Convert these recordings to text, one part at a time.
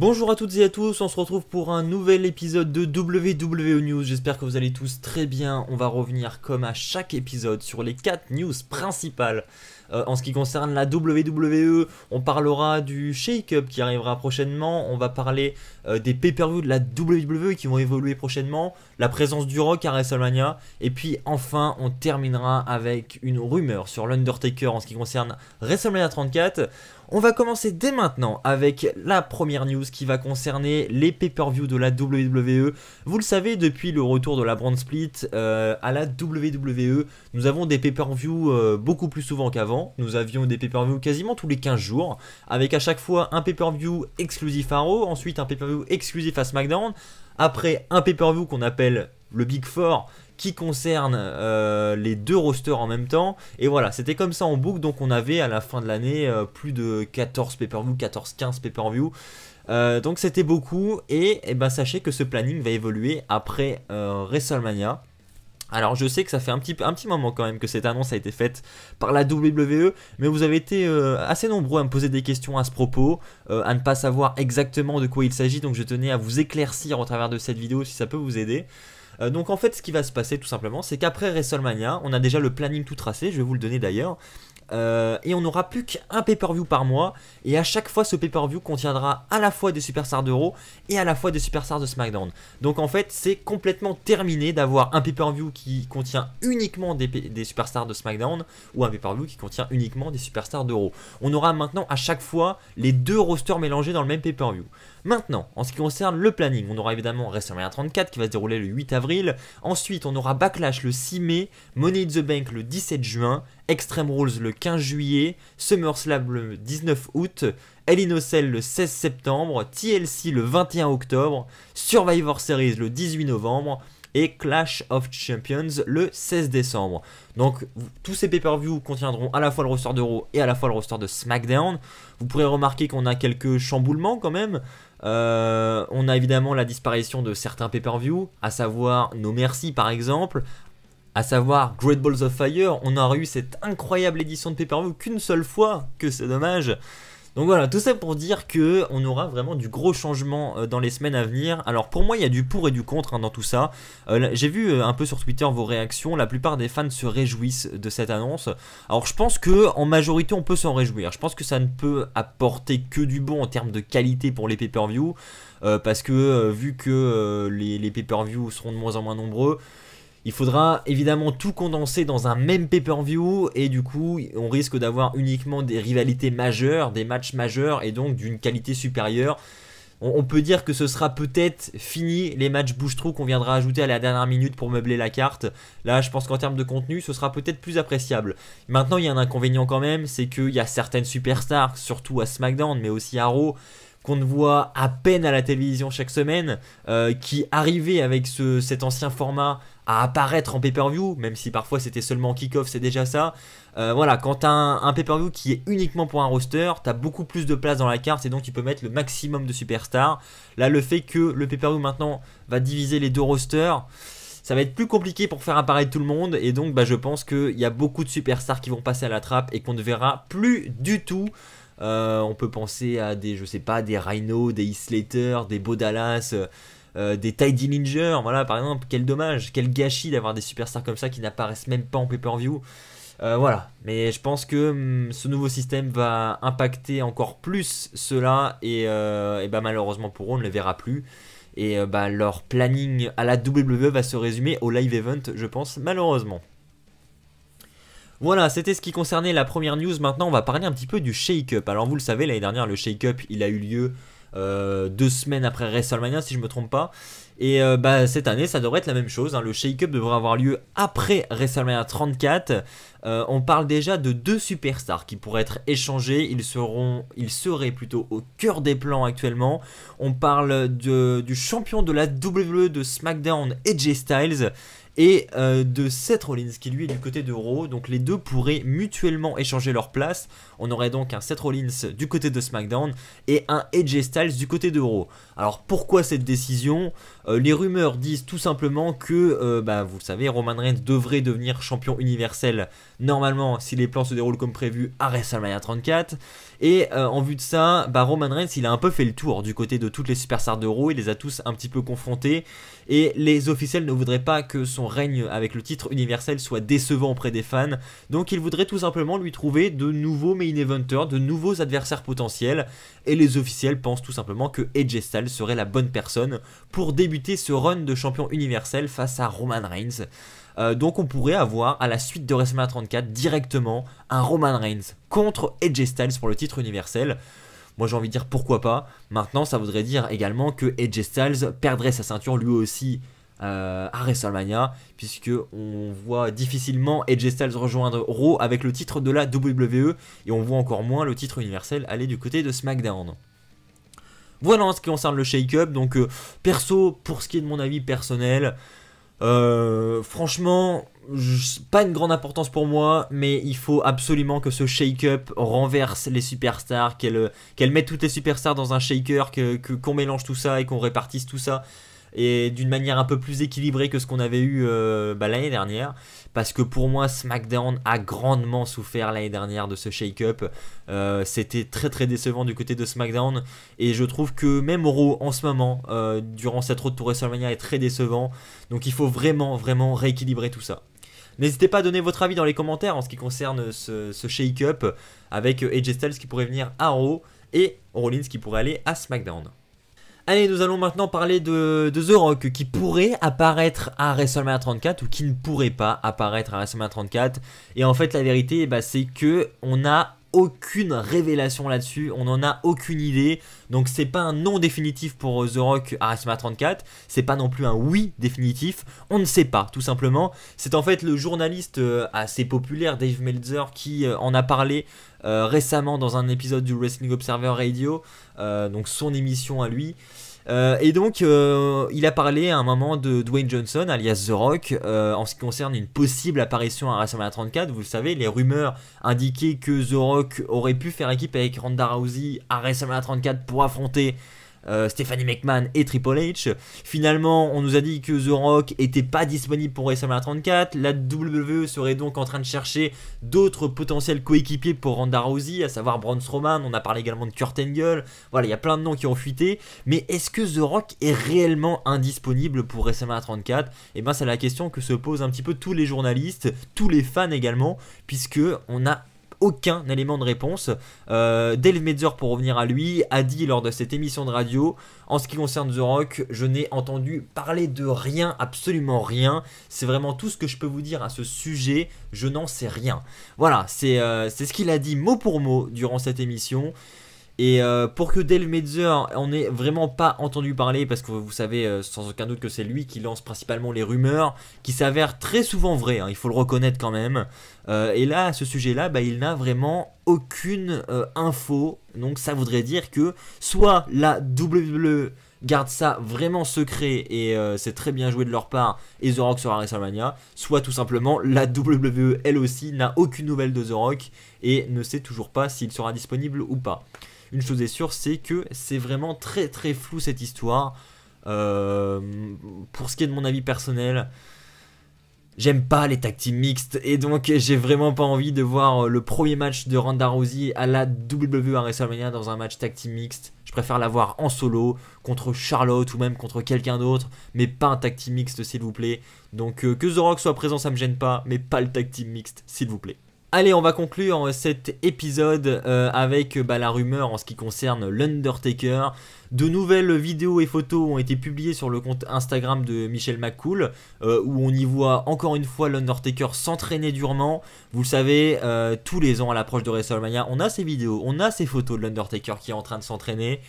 Bonjour à toutes et à tous, on se retrouve pour un nouvel épisode de WWE News, j'espère que vous allez tous très bien. On va revenir comme à chaque épisode sur les 4 news principales. En ce qui concerne la WWE, on parlera du Shake-Up qui arrivera prochainement, on va parler des pay-per-views de la WWE qui vont évoluer prochainement, la présence du Rock à WrestleMania, et puis enfin on terminera avec une rumeur sur l'Undertaker en ce qui concerne WrestleMania 34. On va commencer dès maintenant avec la première news qui va concerner les pay-per-views de la WWE. Vous le savez, depuis le retour de la brand split à la WWE, nous avons des pay-per-views beaucoup plus souvent qu'avant. Nous avions des pay-per-views quasiment tous les 15 jours, avec à chaque fois un pay-per-view exclusif à Raw, ensuite un pay-per-view exclusif à SmackDown, après un pay-per-view qu'on appelle le Big Four, qui concerne les deux rosters en même temps, et voilà, c'était comme ça en boucle. Donc on avait à la fin de l'année plus de 14 pay-per-view, 14-15 pay-per-view, donc c'était beaucoup, et ben, sachez que ce planning va évoluer après WrestleMania. Alors je sais que ça fait un petit moment quand même que cette annonce a été faite par la WWE, mais vous avez été assez nombreux à me poser des questions à ce propos, à ne pas savoir exactement de quoi il s'agit, donc je tenais à vous éclaircir au travers de cette vidéo si ça peut vous aider. Donc en fait ce qui va se passer tout simplement, c'est qu'après WrestleMania, on a déjà le planning tout tracé, je vais vous le donner d'ailleurs, et on n'aura plus qu'un pay-per-view par mois, et à chaque fois ce pay-per-view contiendra à la fois des superstars de Raw et à la fois des superstars de SmackDown. Donc en fait c'est complètement terminé d'avoir un pay-per-view qui contient uniquement des superstars de SmackDown ou un pay-per-view qui contient uniquement des superstars de Raw. On aura maintenant à chaque fois les deux rosters mélangés dans le même pay-per-view. Maintenant, en ce qui concerne le planning, on aura évidemment WrestleMania 34 qui va se dérouler le 8 avril. Ensuite, on aura Backlash le 6 mai, Money in the Bank le 17 juin, Extreme Rules le 15 juillet, SummerSlam le 19 août, Hell in a Cell le 16 septembre, TLC le 21 octobre, Survivor Series le 18 novembre et Clash of Champions le 16 décembre. Donc tous ces pay-per-views contiendront à la fois le roster de Raw et à la fois le roster de SmackDown. Vous pourrez remarquer qu'on a quelques chamboulements quand même. On a évidemment la disparition de certains pay-per-views, à savoir No Mercy par exemple, à savoir Great Balls of Fire. On aura eu cette incroyable édition de pay-per-view qu'une seule fois, que c'est dommage. Donc voilà, tout ça pour dire que on aura vraiment du gros changement dans les semaines à venir. Alors pour moi il y a du pour et du contre dans tout ça. J'ai vu un peu sur Twitter vos réactions, la plupart des fans se réjouissent de cette annonce. Alors je pense que en majorité on peut s'en réjouir. Je pense que ça ne peut apporter que du bon en termes de qualité pour les pay-per-view, parce que vu que les pay-per-view seront de moins en moins nombreux, il faudra évidemment tout condenser dans un même pay-per-view, et du coup on risque d'avoir uniquement des rivalités majeures, des matchs majeurs, et donc d'une qualité supérieure. On peut dire que ce sera peut-être fini les matchs bouche-trou qu'on viendra ajouter à la dernière minute pour meubler la carte. Là je pense qu'en termes de contenu ce sera peut-être plus appréciable. Maintenant il y a un inconvénient quand même, c'est qu'il y a certaines superstars, surtout à SmackDown mais aussi à Raw, qu'on ne voit à peine à la télévision chaque semaine, qui arrivaient avec cet ancien format à apparaître en pay-per-view, même si parfois c'était seulement en kick-off, c'est déjà ça. Voilà, quand tu as un pay-per-view qui est uniquement pour un roster, tu as beaucoup plus de place dans la carte et donc tu peux mettre le maximum de superstars. Là, le fait que le pay-per-view maintenant va diviser les deux rosters, ça va être plus compliqué pour faire apparaître tout le monde, et donc je pense qu'il y a beaucoup de superstars qui vont passer à la trappe et qu'on ne verra plus du tout. On peut penser à des, je sais pas, des Rhino, des Heath Slater, des Bo Dallas, des Ty Dillinger, voilà par exemple. Quel dommage, quel gâchis d'avoir des superstars comme ça qui n'apparaissent même pas en pay-per-view. Voilà, mais je pense que ce nouveau système va impacter encore plus cela, et malheureusement pour eux on ne les verra plus. Et leur planning à la WWE va se résumer au live event, je pense, malheureusement. Voilà, c'était ce qui concernait la première news. Maintenant, on va parler un petit peu du Shake-Up. Alors, vous le savez, l'année dernière, le Shake-Up, il a eu lieu 2 semaines après WrestleMania, si je ne me trompe pas. Et cette année, ça devrait être la même chose, hein. Le Shake-Up devrait avoir lieu après WrestleMania 34. On parle déjà de 2 superstars qui pourraient être échangés. Ils seraient plutôt au cœur des plans actuellement. On parle du champion de la WWE de SmackDown, AJ Styles, et de Seth Rollins qui lui est du côté de Raw. Donc les deux pourraient mutuellement échanger leur place. On aurait donc un Seth Rollins du côté de SmackDown et un AJ Styles du côté de Raw. Alors pourquoi cette décision? Les rumeurs disent tout simplement que, vous le savez, Roman Reigns devrait devenir champion universel normalement si les plans se déroulent comme prévu à WrestleMania 34. Et en vue de ça, Roman Reigns il a un peu fait le tour du côté de toutes les superstars de Raw, il les a tous un petit peu confrontés et les officiels ne voudraient pas que son règne avec le titre universel soit décevant auprès des fans, donc ils voudraient tout simplement lui trouver de nouveaux main eventers, de nouveaux adversaires potentiels, et les officiels pensent tout simplement que AJ Styles serait la bonne personne pour débuter ce run de champion universel face à Roman Reigns. Donc on pourrait avoir à la suite de WrestleMania 34 directement un Roman Reigns contre AJ Styles pour le titre universel. Moi j'ai envie de dire pourquoi pas. Maintenant ça voudrait dire également que AJ Styles perdrait sa ceinture lui aussi à WrestleMania, puisque on voit difficilement AJ Styles rejoindre Raw avec le titre de la WWE, et on voit encore moins le titre universel aller du côté de SmackDown. Voilà en ce qui concerne le shake-up. Donc perso, pour ce qui est de mon avis personnel, franchement, pas une grande importance pour moi, mais il faut absolument que ce shake-up renverse les superstars, qu'elle mette toutes les superstars dans un shaker, qu'on mélange tout ça et qu'on répartisse tout ça et d'une manière un peu plus équilibrée que ce qu'on avait eu l'année dernière, parce que pour moi SmackDown a grandement souffert l'année dernière de ce shake-up. C'était très très décevant du côté de SmackDown, et je trouve que même Raw en ce moment durant cette road to WrestleMania est très décevant, donc il faut vraiment rééquilibrer tout ça. N'hésitez pas à donner votre avis dans les commentaires en ce qui concerne ce shake-up avec AJ Styles qui pourrait venir à Raw et Rollins qui pourrait aller à SmackDown. Allez, nous allons maintenant parler de The Rock qui pourrait apparaître à WrestleMania 34 ou qui ne pourrait pas apparaître à WrestleMania 34. Et en fait la vérité c'est que on n'a aucune révélation là-dessus, on n'en a aucune idée. Donc c'est pas un non définitif pour The Rock à WrestleMania 34, c'est pas non plus un oui définitif, on ne sait pas tout simplement. C'est en fait le journaliste assez populaire Dave Meltzer qui en a parlé récemment dans un épisode du Wrestling Observer Radio, donc son émission à lui. Et donc il a parlé à un moment de Dwayne Johnson alias The Rock en ce qui concerne une possible apparition à WrestleMania 34. Vous le savez, les rumeurs indiquaient que The Rock aurait pu faire équipe avec Ronda Rousey à WrestleMania 34 pour affronter Stephanie McMahon et Triple H. Finalement on nous a dit que The Rock était pas disponible pour WrestleMania 34. La WWE serait donc en train de chercher d'autres potentiels coéquipiers pour Ronda Rousey, à savoir Braun Strowman. On a parlé également de Kurt Angle. Voilà, il y a plein de noms qui ont fuité, mais est-ce que The Rock est réellement indisponible pour WrestleMania 34? Et c'est la question que se posent un petit peu tous les journalistes, tous les fans également, puisque on a aucun élément de réponse. Dave Meltzer, pour revenir à lui, a dit lors de cette émission de radio: en ce qui concerne The Rock, je n'ai entendu parler de rien, absolument rien. C'est vraiment tout ce que je peux vous dire à ce sujet, je n'en sais rien. Voilà, c'est ce qu'il a dit mot pour mot durant cette émission. Et pour que Dave Meltzer en ait vraiment pas entendu parler, parce que vous savez sans aucun doute que c'est lui qui lance principalement les rumeurs, qui s'avèrent très souvent vraies, hein, il faut le reconnaître quand même. Et là, à ce sujet-là, il n'a vraiment aucune info. Donc ça voudrait dire que soit la WWE garde ça vraiment secret et c'est très bien joué de leur part et The Rock sera à WrestleMania, soit tout simplement la WWE elle aussi n'a aucune nouvelle de The Rock et ne sait toujours pas s'il sera disponible ou pas. Une chose est sûre, c'est que c'est vraiment très très flou cette histoire. Pour ce qui est de mon avis personnel, j'aime pas les tag team mixtes et donc j'ai vraiment pas envie de voir le premier match de Ronda Rousey à la WWE à WrestleMania dans un match tag team mixte. Je préfère la voir en solo contre Charlotte ou même contre quelqu'un d'autre, mais pas un tag team mixte s'il vous plaît. Donc que The Rock soit présent ça me gêne pas, mais pas le tag team mixte s'il vous plaît. Allez, on va conclure cet épisode avec la rumeur en ce qui concerne l'Undertaker. De nouvelles vidéos et photos ont été publiées sur le compte Instagram de Michel McCool, où on y voit encore une fois l'Undertaker s'entraîner durement. Vous le savez, tous les ans à l'approche de WrestleMania, on a ces vidéos, on a ces photos de l'Undertaker qui est en train de s'entraîner.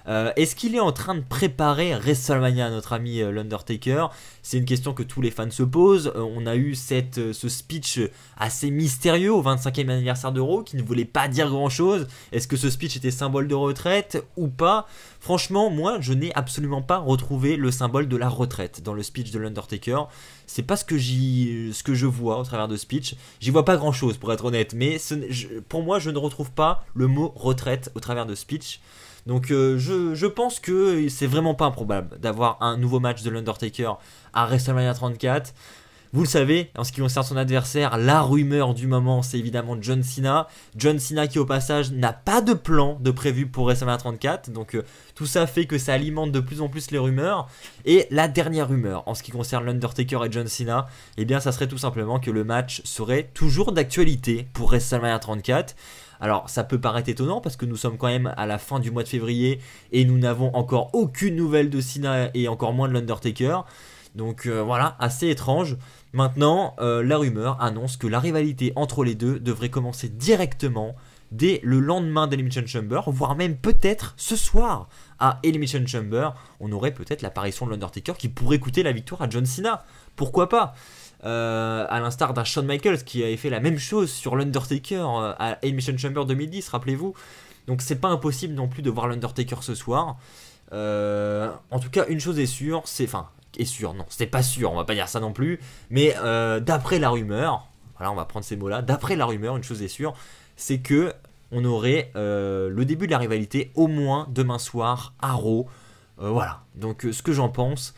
Est-ce qu'il est en train de préparer WrestleMania, notre ami l'Undertaker? C'est une question que tous les fans se posent. On a eu ce speech assez mystérieux au 25e anniversaire de Raw qui ne voulait pas dire grand chose. Est-ce que ce speech était symbole de retraite ou pas? Franchement, moi je n'ai absolument pas retrouvé le symbole de la retraite dans le speech de l'Undertaker. C'est pas ce que je vois au travers de speech. J'y vois pas grand chose pour être honnête, mais pour moi je ne retrouve pas le mot retraite au travers de speech. Donc je pense que c'est vraiment pas improbable d'avoir un nouveau match de l'Undertaker à WrestleMania 34. Vous le savez, en ce qui concerne son adversaire, la rumeur du moment, c'est évidemment John Cena. John Cena qui, au passage, n'a pas de plan de prévu pour WrestleMania 34. Donc tout ça fait que ça alimente de plus en plus les rumeurs. Et la dernière rumeur, en ce qui concerne l'Undertaker et John Cena, eh bien ça serait tout simplement que le match serait toujours d'actualité pour WrestleMania 34. Alors ça peut paraître étonnant parce que nous sommes quand même à la fin du mois de février et nous n'avons encore aucune nouvelle de Cena et encore moins de l'Undertaker. Donc voilà, assez étrange. Maintenant, la rumeur annonce que la rivalité entre les deux devrait commencer directement dès le lendemain d'Elimination Chamber, voire même peut-être ce soir à Elimination Chamber. On aurait peut-être l'apparition de l'Undertaker qui pourrait coûter la victoire à John Cena. Pourquoi pas? À l'instar d'un Shawn Michaels qui avait fait la même chose sur l'Undertaker à Elimination Chamber 2010, rappelez-vous. Donc c'est pas impossible non plus de voir l'Undertaker ce soir. En tout cas, une chose est sûre, non, c'était pas sûr, on va pas dire ça non plus, mais d'après la rumeur, voilà, on va prendre ces mots-là, d'après la rumeur, une chose est sûre, c'est que on aurait le début de la rivalité au moins demain soir à Raw. Voilà, donc ce que j'en pense,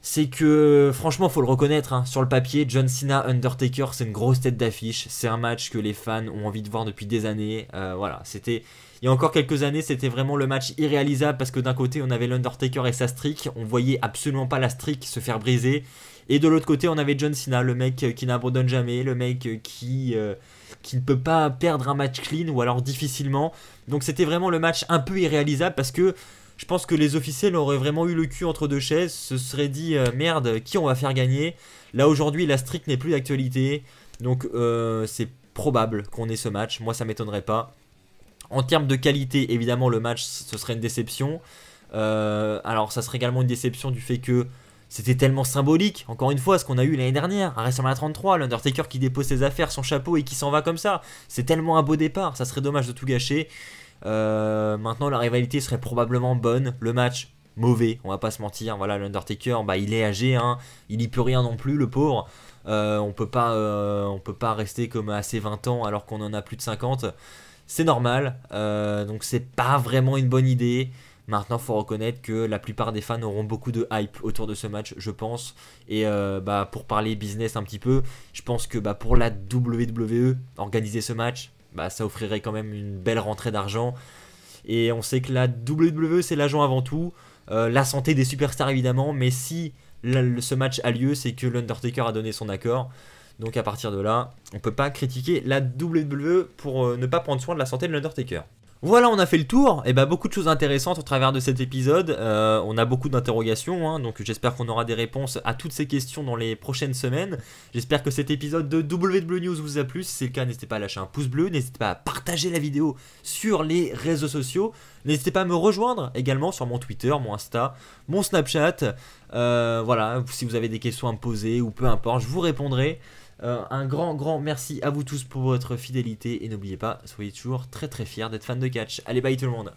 c'est que franchement faut le reconnaître, hein, sur le papier, John Cena Undertaker c'est une grosse tête d'affiche, c'est un match que les fans ont envie de voir depuis des années. Voilà, c'était il y a encore quelques années, c'était vraiment le match irréalisable parce que d'un côté on avait l'Undertaker et sa streak, on voyait absolument pas la streak se faire briser, et de l'autre côté on avait John Cena, le mec qui n'abandonne jamais, le mec qui ne peut pas perdre un match clean ou alors difficilement. Donc c'était vraiment le match un peu irréalisable parce que je pense que les officiels auraient vraiment eu le cul entre deux chaises, se seraient dit merde, qui on va faire gagner. Là aujourd'hui la streak n'est plus d'actualité, donc c'est probable qu'on ait ce match, moi ça m'étonnerait pas. En termes de qualité, évidemment le match ce serait une déception. Alors ça serait également une déception du fait que c'était tellement symbolique, encore une fois, ce qu'on a eu l'année dernière à WrestleMania 33, l'Undertaker qui dépose ses affaires, son chapeau et qui s'en va comme ça. C'est tellement un beau départ, ça serait dommage de tout gâcher. Maintenant la rivalité serait probablement bonne, le match mauvais, on va pas se mentir. Voilà, l'Undertaker, bah, il est âgé, hein, il y peut rien non plus, le pauvre. On peut pas rester comme à ses 20 ans alors qu'on en a plus de 50. C'est normal, donc c'est pas vraiment une bonne idée. Maintenant, faut reconnaître que la plupart des fans auront beaucoup de hype autour de ce match, je pense. Et bah, pour parler business un petit peu, je pense que bah, pour la WWE, organiser ce match, bah, ça offrirait quand même une belle rentrée d'argent. Et on sait que la WWE, c'est l'argent avant tout. La santé des superstars, évidemment. Mais si ce match a lieu, c'est que l'Undertaker a donné son accord. Donc à partir de là, on peut pas critiquer la WWE pour ne pas prendre soin de la santé de l'Undertaker. Voilà, on a fait le tour, et bah beaucoup de choses intéressantes au travers de cet épisode. On a beaucoup d'interrogations, hein, donc j'espère qu'on aura des réponses à toutes ces questions dans les prochaines semaines. J'espère que cet épisode de WWE News vous a plu. Si c'est le cas, n'hésitez pas à lâcher un pouce bleu, n'hésitez pas à partager la vidéo sur les réseaux sociaux. N'hésitez pas à me rejoindre également sur mon Twitter, mon Insta, mon Snapchat. Voilà, si vous avez des questions à me poser ou peu importe, je vous répondrai. Un grand merci à vous tous pour votre fidélité et n'oubliez pas, soyez toujours très fiers d'être fans de catch. Allez, bye tout le monde.